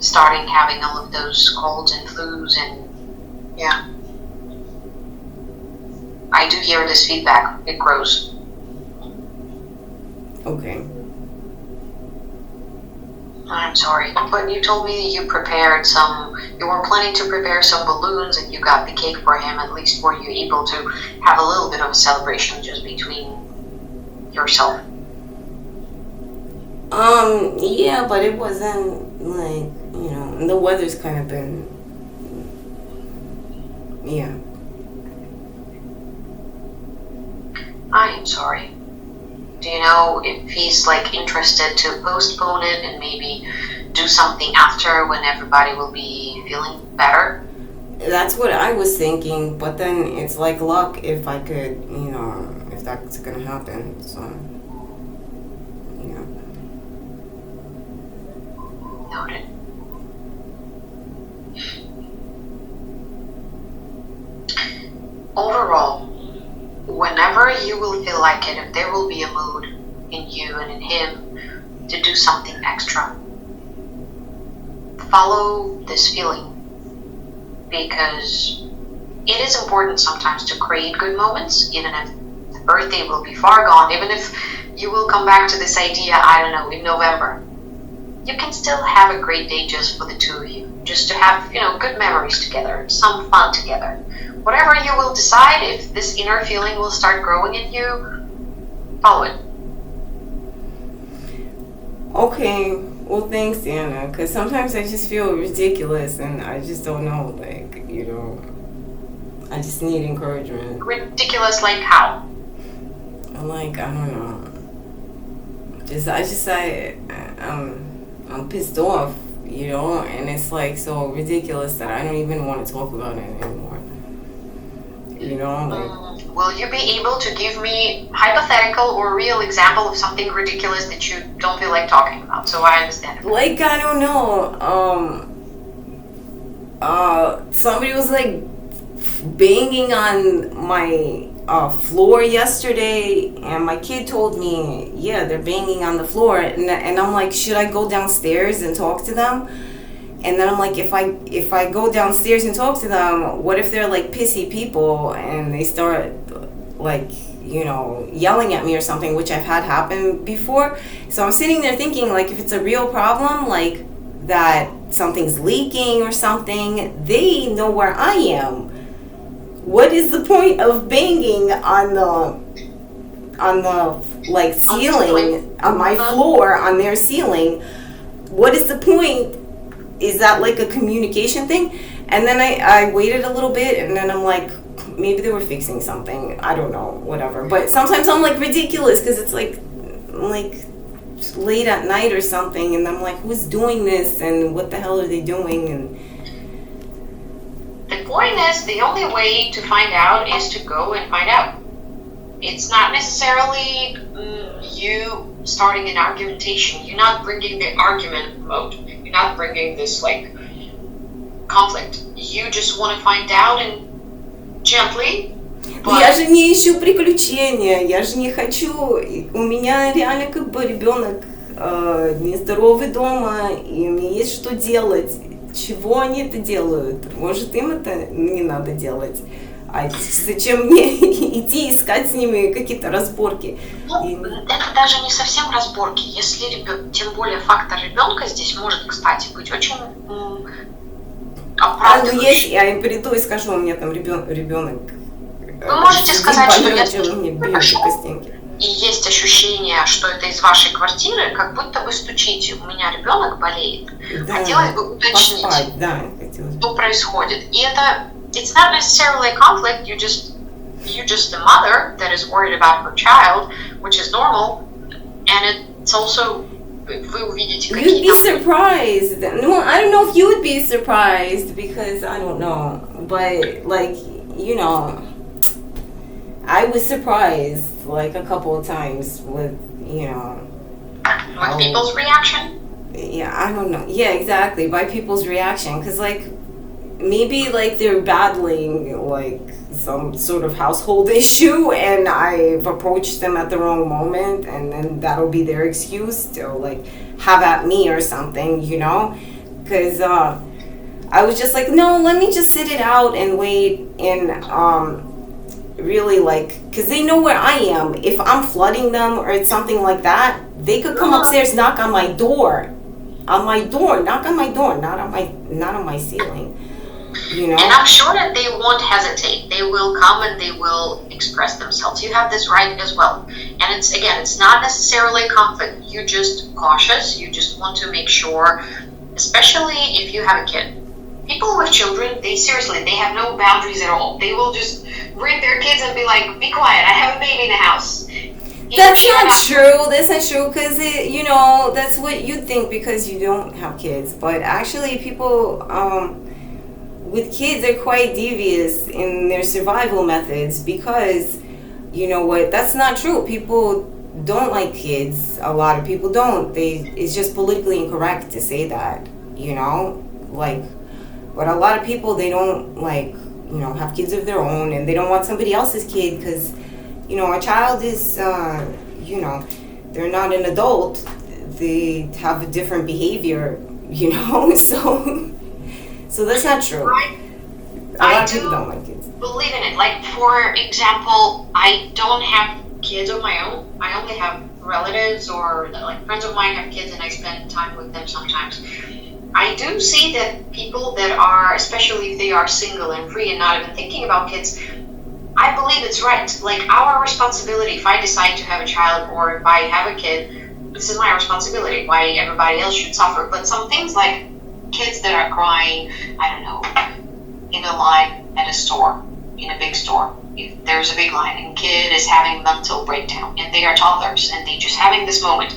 starting having all of those colds and flus, and yeah, I do hear this feedback. It grows. Okay. I'm sorry, but you told me you were planning to prepare some balloons and you got the cake for him. At least were you able to have a little bit of a celebration just between yourself? Yeah, but it wasn't like, and the weather's kind of been, yeah. I am sorry. Do you know if he's interested to postpone it and maybe do something after when everybody will be feeling better? That's what I was thinking, but then it's like luck if I could, if that's gonna happen, so, yeah. Noted. Overall, whenever you will feel like it, if there will be a mood in you and in him to do something extra, follow this feeling, because it is important sometimes to create good moments, even if the birthday will be far gone, even if you will come back to this idea, I don't know, in November. You can still have a great day just for the two of you, just to have, good memories together, some fun together. Whatever you will decide, if this inner feeling will start growing in you, follow it. Okay, well, thanks, Anna, because sometimes I just feel ridiculous and I just don't know, I just need encouragement. Ridiculous like how? I don't know. I'm pissed off, and it's so ridiculous that I don't even want to talk about it anymore. Will you be able to give me hypothetical or real example of something ridiculous that you don't feel like talking about, so I understand it? I don't know. Somebody was banging on my floor yesterday, and my kid told me, yeah, they're banging on the floor, and I'm like, should I go downstairs and talk to them? And then I'm like, if I go downstairs and talk to them, what if they're pissy people and they start yelling at me or something, which I've had happen before. So I'm sitting there thinking, if it's a real problem, that something's leaking or something, they know where I am. What is the point of banging on the ceiling, on my floor, on their ceiling? What is the point? Is that a communication thing? And then I waited a little bit, and then I'm like, maybe they were fixing something. I don't know, whatever. But sometimes I'm ridiculous because it's late at night or something, and I'm like, who's doing this and what the hell are they doing? And the point is, the only way to find out is to go and find out. It's not necessarily you starting an argumentation. You're not bringing the argument mode. You're not bringing this conflict. You just want to find out and gently. Я же не ищу приключения, я же не хочу. У меня реально ребенок нездоровый дома, и мне есть что делать. Чего они это делают? Может, им это не надо делать? А зачем мне идти искать с ними какие-то разборки? Это даже не совсем разборки. Если тем более фактор ребенка здесь может, кстати, быть очень оправдывающим. Если я им приду и скажу, у меня там ребенок. Вы можете сказать, что если мне бьют по стенке. И есть ощущение, что это из вашей квартиры, как будто вы стучите. У меня ребенок болеет. Да, хотелось бы уточнить, что происходит. И это it's not necessarily a conflict. You're just a mother that is worried about her child, which is normal, and it's also вы увидите какие-то. You'd be surprised. No, I don't know if you would be surprised because I don't know, but I was surprised a couple of times with with people's reaction. Yeah, I don't know. Yeah, exactly, by people's reaction, because maybe they're battling some sort of household issue and I've approached them at the wrong moment, and then that'll be their excuse to have at me or something, because I was just like, no, let me just sit it out and wait, and really, like, because they know where I am. If I'm flooding them or it's something like that, they could come upstairs, knock on my door, knock on my door, not on my ceiling. You know? And I'm sure that they won't hesitate. They will come and they will express themselves. You have this right as well. And it's not necessarily conflict. You're just cautious. You just want to make sure, especially if you have a kid. People with children, they have no boundaries at all. They will just bring their kids and be like, be quiet, I have a baby in the house. That's not true. That's not true, because that's what you think because you don't have kids. But actually, people with kids are quite devious in their survival methods, because you know what? That's not true. People don't like kids. A lot of people don't. It's just politically incorrect to say that. But a lot of people, they don't have kids of their own, and they don't want somebody else's kid, because a child is they're not an adult. They have a different behavior, so that's not true. A lot of people don't like kids. Believe in it. Like, for example, I don't have kids of my own. I only have relatives, or like friends of mine have kids, and I spend time with them sometimes. I do see that people that are, especially if they are single and free and not even thinking about kids, I believe it's right. Like, our responsibility, if I decide to have a child or if I have a kid, this is my responsibility. Why everybody else should suffer. But some things like kids that are crying, I don't know, in a line at a store, in a big store. If there's a big line and a kid is having a mental breakdown and they are toddlers and they just having this moment,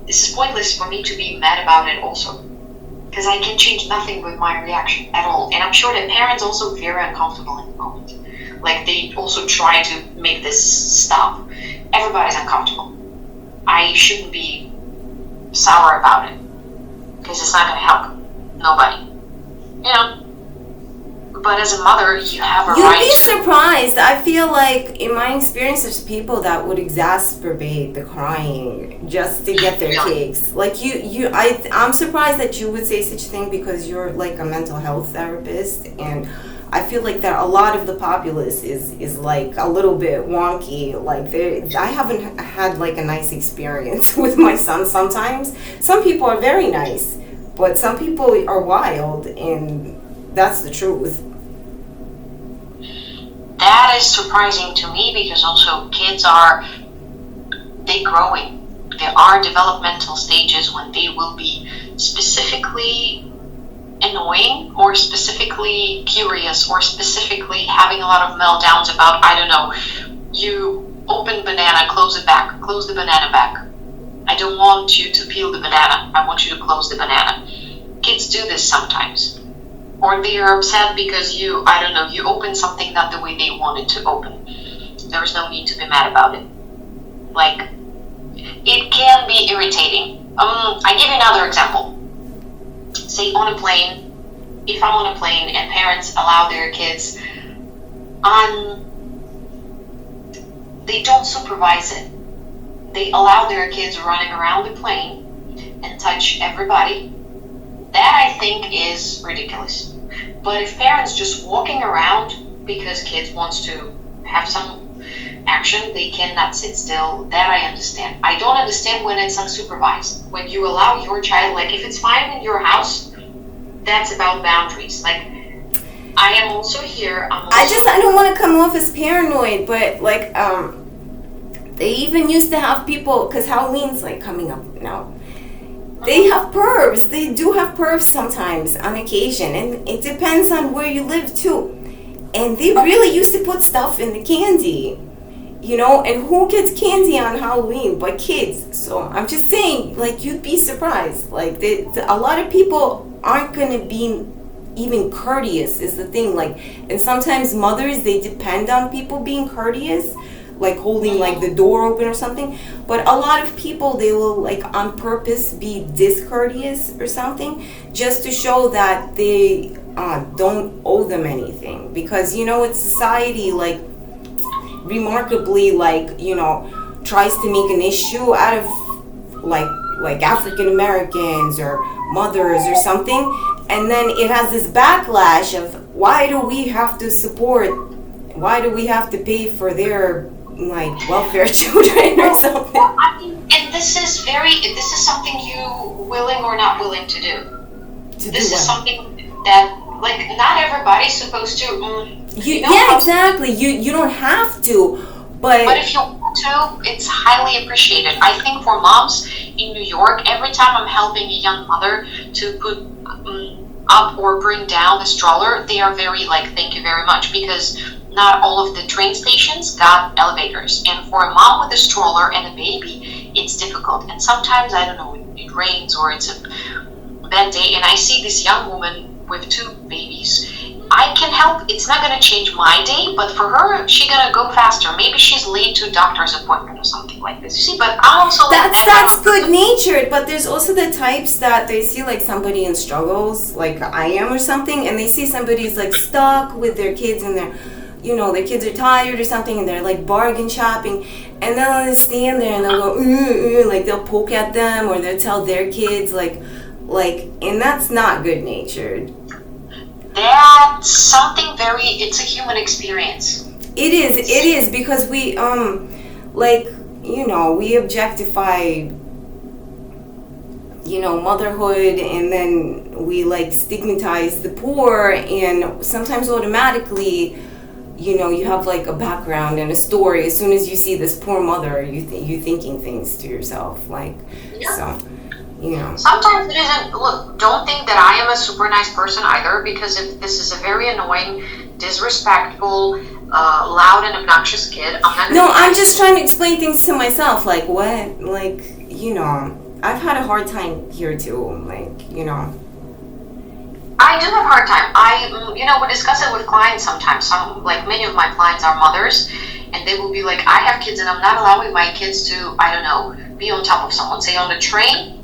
this is pointless for me to be mad about it also. Because I can change nothing with my reaction at all. And I'm sure that parents also feel very uncomfortable in the moment. Like, they also try to make this stop. Everybody's uncomfortable. I shouldn't be sour about it, because it's not going to help nobody. But as a mother, you have a right. You'd be surprised. I feel like, in my experience, there's people that would exacerbate the crying just to get their kicks. Like, I'm surprised that you would say such a thing, because you're like a mental health therapist, and I feel like that a lot of the populace is like a little bit wonky. Like, I haven't had like a nice experience with my son sometimes. Some people are very nice, but some people are wild, and that's the truth. That is surprising to me, because also kids they growing. There are developmental stages when they will be specifically annoying, or specifically curious, or specifically having a lot of meltdowns about, I don't know, you open banana, close the banana back. I don't want you to peel the banana, I want you to close the banana. Kids do this sometimes. Or they are upset because you open something not the way they wanted to open. There's no need to be mad about it. Like, it can be irritating. I give you another example. Say, on a plane, if I'm on a plane and parents allow their kids they don't supervise it. They allow their kids running around the plane and touch everybody. That, I think, is ridiculous. But if parents just walking around because kids wants to have some action, they cannot sit still, that I understand. I don't understand when it's unsupervised. When you allow your child, like, if it's fine in your house, that's about boundaries. Like, I am also here. I don't want to come off as paranoid, but like, they even used to have people, because Halloween's like coming up now. They have pervs. They do have pervs sometimes, on occasion, and it depends on where you live too. And they really used to put stuff in the candy, and who gets candy on Halloween but kids? So I'm just saying, like, you'd be surprised. Like, a lot of people aren't going to be even courteous is the thing. Like, and sometimes mothers, they depend on people being courteous, like holding like the door open or something. But a lot of people, they will like on purpose be discourteous or something, just to show that they don't owe them anything. Because it's society, like, remarkably, like, tries to make an issue out of like like African Americans or mothers or something, and then it has this backlash of why do we have to support, why do we have to pay for their like welfare children or something. Well, I mean, and this is something you willing or not willing to do. This is something that, like, not everybody's supposed to. Yeah, exactly. You don't have to, but if you want to, it's highly appreciated. I think for moms in New York, every time I'm helping a young mother to put up or bring down the stroller, they are very like, thank you very much, because not all of the train stations got elevators, and for a mom with a stroller and a baby, it's difficult. And sometimes, I don't know, it rains or it's a bad day, and I see this young woman with 2 babies. I can help. It's not going to change my day, but for her, she's going to go faster. Maybe she's late to a doctor's appointment or something like this. You see, but I'm also that's good natured. But there's also the types that they see like somebody in struggles, like I am or something, and they see somebody's like stuck with their kids and their kids are tired or something, and they're like bargain shopping, and then they'll stand there and they'll go like they'll poke at them, or they'll tell their kids like, and that's not good natured. That's something it's a human experience. It is because we we objectify motherhood, and then we like stigmatize the poor, and sometimes automatically you have like a background and a story. As soon as you see this poor mother, you thinking things to yourself like, yeah. So sometimes it isn't. Look, don't think that I am a super nice person either, because if this is a very annoying, disrespectful, loud and obnoxious kid, I'm just trying to explain things to myself, like what, like I've had a hard time here too, like I do have a hard time. We discuss it with clients sometimes. Many of my clients are mothers, and they will be like, I have kids and I'm not allowing my kids to, I don't know, be on top of someone. Say on the train,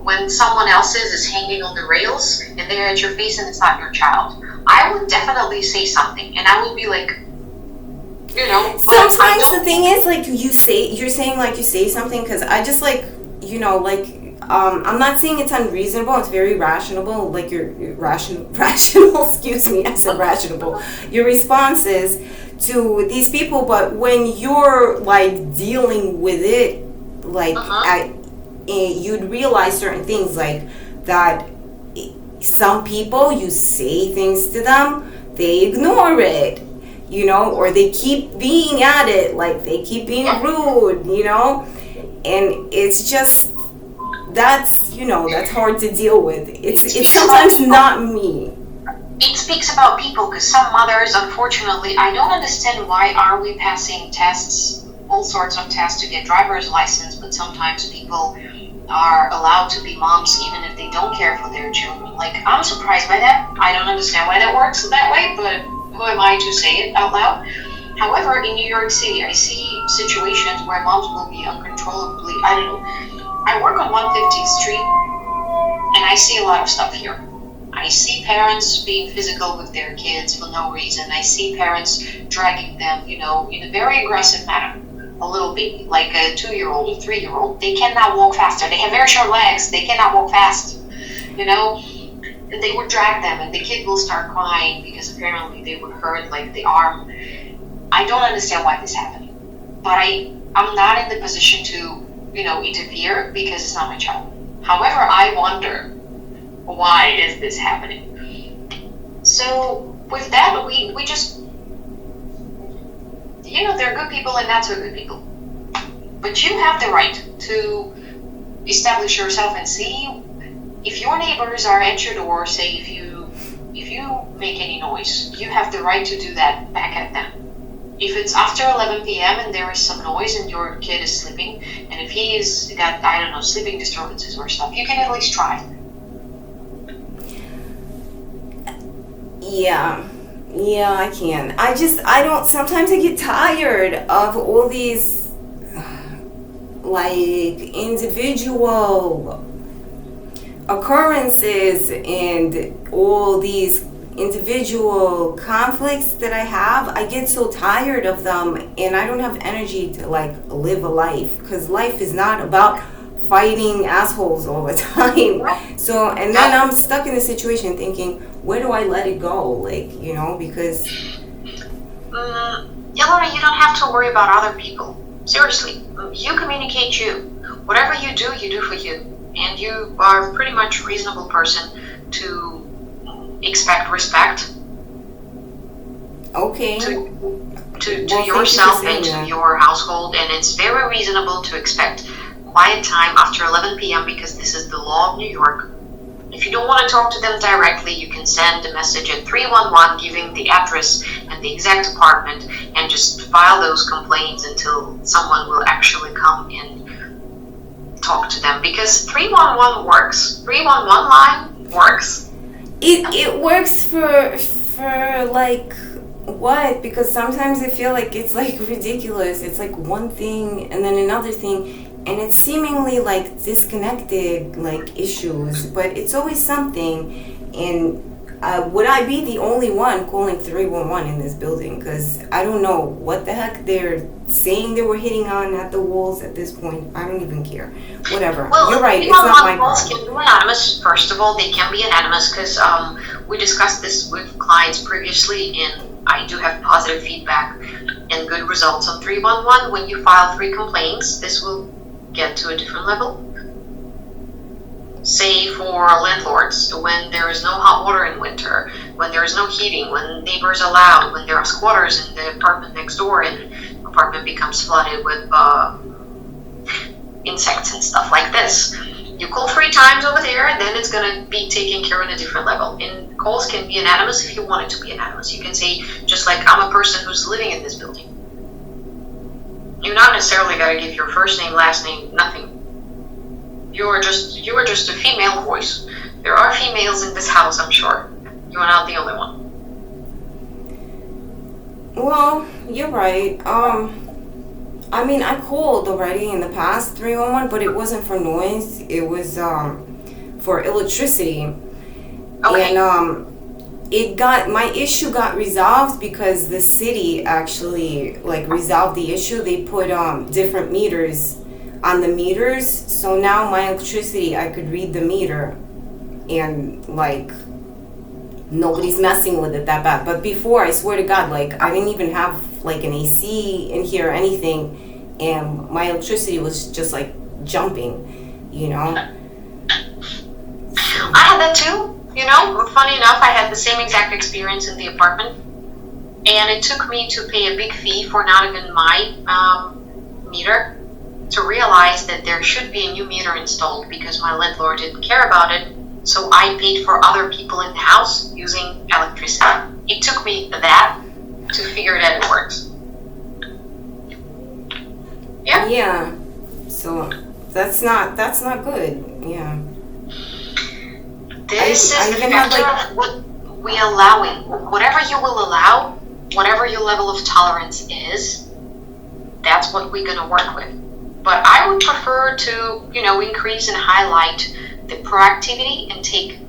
when someone else's is hanging on the rails and they're at your face and it's not your child. I would definitely say something, and I would be like, Sometimes the thing is, like, you're saying like you say something, because I just like, I'm not saying it's unreasonable. It's very rational. Like your rational. Excuse me, I said rational. Your responses to these people, but when you're like dealing with it, like you'd realize certain things, like that. Some people, you say things to them, they ignore it, or they keep being at it, like they keep being rude, and it's just. That's hard to deal with. It's sometimes not me. It speaks about people, because some mothers, unfortunately, I don't understand why are we passing tests, all sorts of tests to get driver's license, but sometimes people are allowed to be moms even if they don't care for their children. Like, I'm surprised by that. I don't understand why that works that way, but who am I to say it out loud? However, in New York City, I see situations where moms will be uncontrollably, I work on 150th Street, and I see a lot of stuff here. I see parents being physical with their kids for no reason. I see parents dragging them, in a very aggressive manner. A little bit, like a 2-year-old, a 3-year-old. They cannot walk faster. They have very short legs. They cannot walk fast, And they would drag them, and the kid will start crying because apparently they would hurt, like, the arm. I don't understand why this is happening. But I'm not in the position to interfere, because it's not my child. However, I wonder, why is this happening? So with that, we just, there are good people and not so good people. But you have the right to establish yourself and see if your neighbors are at your door. Say if you make any noise, you have the right to do that back at them. If it's after 11 p.m. and there is some noise and your kid is sleeping, and if he has got, sleeping disturbances or stuff, you can at least try. Yeah, I can. Sometimes I get tired of all these, like, individual occurrences and all these individual conflicts that I have. I get so tired of them, and I don't have energy to like live a life, because life is not about fighting assholes all the time. So, and then I'm stuck in the situation thinking, where do I let it go? Like, because Hillary, you don't have to worry about other people. Seriously, you communicate you. Whatever you do for you. And you are a pretty much reasonable person to expect respect. Okay. To yourself and to your household, and it's very reasonable to expect quiet time after 11 p.m. because this is the law of New York. If you don't want to talk to them directly, you can send a message at 311 giving the address and the exact apartment, and just file those complaints until someone will actually come and talk to them, because 311 works. 311 line works. It works for like what? Because sometimes I feel like it's like ridiculous. It's like one thing and then another thing, and it's seemingly like disconnected like issues, but it's always something. And would I be the only one calling 311 in this building? Because I don't know what the heck they're saying they were hitting on at the walls at this point. I don't even care. Whatever. Well, you're right. It's not my calls can be anonymous. First of all, they can be anonymous because we discussed this with clients previously, and I do have positive feedback and good results on 311. When you file 3 complaints, this will get to a different level. Say for landlords, when there is no hot water in winter, when there is no heating, when neighbors are loud, when there are squatters in the apartment next door and the apartment becomes flooded with insects and stuff like this. You call 3 times over there, and then it's going to be taken care of on a different level. And calls can be anonymous if you want it to be anonymous. You can say, just like, I'm a person who's living in this building. You're not necessarily got to give your first name, last name, nothing. You are just a female voice. There are females in this house, I'm sure. You are not the only one. Well, you're right. I mean, I called already in the past 311, but it wasn't for noise. It was for electricity. Okay. And my issue got resolved because the city actually like resolved the issue. They put different meters on the meters, so now my electricity, I could read the meter, and like nobody's messing with it that bad. But before, I swear to God, like I didn't even have like an AC in here or anything, and my electricity was just like jumping, I had that too. Funny enough, I had the same exact experience in the apartment, and it took me to pay a big fee for not even my meter to realize that there should be a new meter installed, because my landlord didn't care about it. So I paid for other people in the house using electricity. It took me that to figure that it works. Yeah. Yeah. So that's not good. Yeah. This is the factor of what we allowing. Whatever you will allow, whatever your level of tolerance is, that's what we're gonna work with. But I would prefer to, increase and highlight the proactivity and take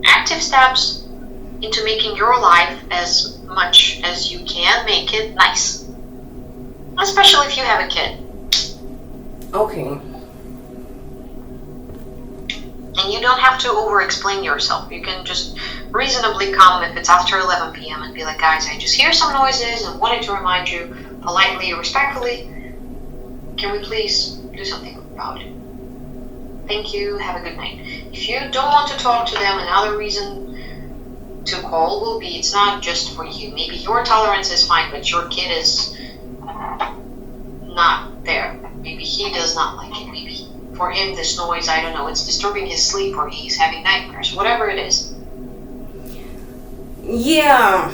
active steps into making your life as much as you can make it nice. Especially if you have a kid. Okay. And you don't have to over-explain yourself. You can just reasonably come if it's after 11 p.m. and be like, guys, I just hear some noises and wanted to remind you politely, respectfully, can we please do something about it? Thank you. Have a good night. If you don't want to talk to them, another reason to call will be it's not just for you. Maybe your tolerance is fine, but your kid is not there. Maybe he does not like it. Maybe for him this noise, I don't know, it's disturbing his sleep, or he's having nightmares. Whatever it is. Yeah.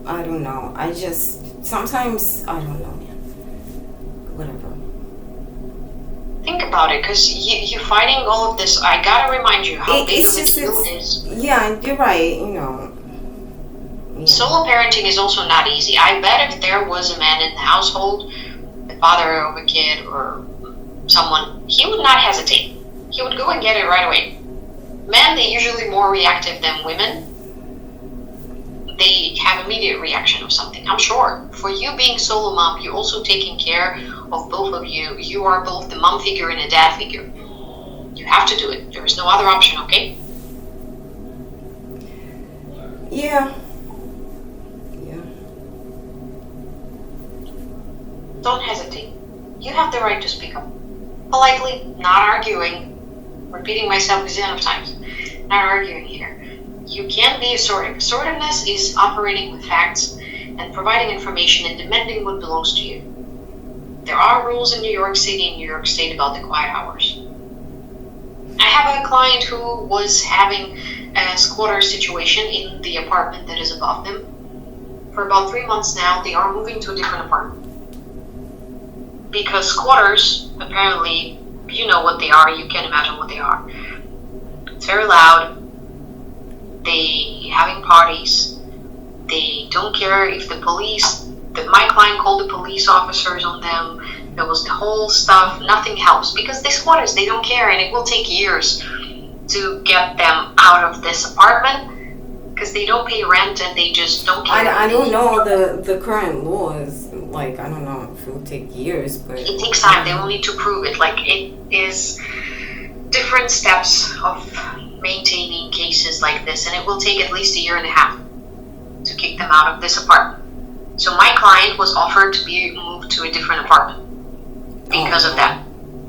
I don't know. Sometimes, I don't know. Whatever. Think about it, because you're fighting all of this. I gotta remind you how big of a deal it is. Yeah, you're right. Yeah. Solo parenting is also not easy. I bet if there was a man in the household, the father of a kid or someone, he would not hesitate. He would go and get it right away. Men, they're usually more reactive than women. They have immediate reaction of something, I'm sure. For you being solo mom, you're also taking care of both of you. You are both the mom figure and a dad figure. You have to do it. There is no other option, okay? Yeah. Don't hesitate. You have the right to speak up. Politely, not arguing. Repeating myself a zillion of times. Not arguing here. You can be assertive. Assertiveness is operating with facts and providing information and demanding what belongs to you. There are rules in New York City and New York State about the quiet hours. I have a client who was having a squatter situation in the apartment that is above them. For about 3 months now, they are moving to a different apartment. Because squatters, apparently, you know what they are, you can imagine what they are. It's very loud. They having parties. They don't care if the police, my client called the police officers on them. There was the whole stuff. Nothing helps because the squatters, they don't care, and it will take years to get them out of this apartment because they don't pay rent and they just don't care. I don't know the current laws. Like, I don't know if it will take years, but it takes time. They will need to prove it. Like, it is different steps of maintaining cases like this, and it will take at least 1.5 years to kick them out of this apartment. So my client was offered to be moved to a different apartment because of that.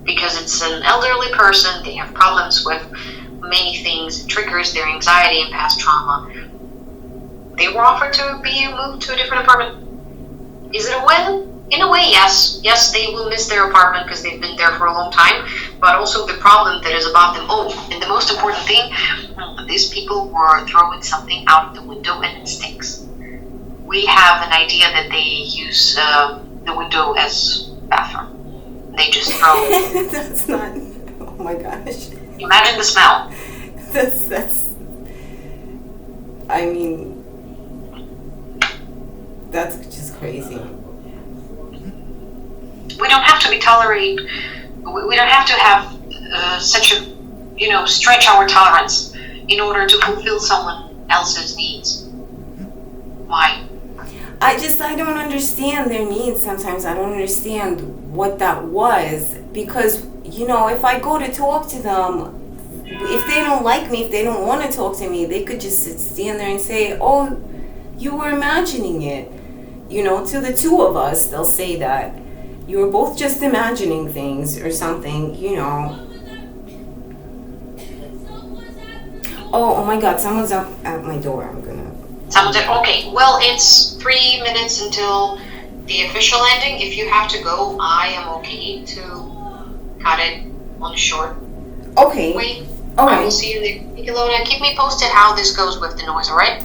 Because it's an elderly person, they have problems with many things, it triggers their anxiety and past trauma. They were offered to be moved to a different apartment. Is it a win? In a way, yes. Yes, they will miss their apartment because they've been there for a long time, but also the problem that is about them. Oh, and the most important thing, these people were throwing something out the window and it stinks. We have an idea that they use the window as bathroom. They just throw. That's not. Oh my gosh. Imagine the smell. That's. I mean, that's just crazy. We don't have to be tolerate. We don't have to have such a, stretch our tolerance in order to fulfill someone else's needs. Why? I don't understand their needs sometimes. I don't understand what that was because, if I go to talk to them, if they don't like me, if they don't want to talk to me, they could just stand there and say, oh, you were imagining it. To the two of us, they'll say that. You were both just imagining things or something, Oh my God, someone's up at my door. Someone said, okay, well, it's 3 minutes until the official ending. If you have to go, I am okay to cut it on short. Okay. Wait, all I right. will see you there. Ilona, keep me posted how this goes with the noise, alright?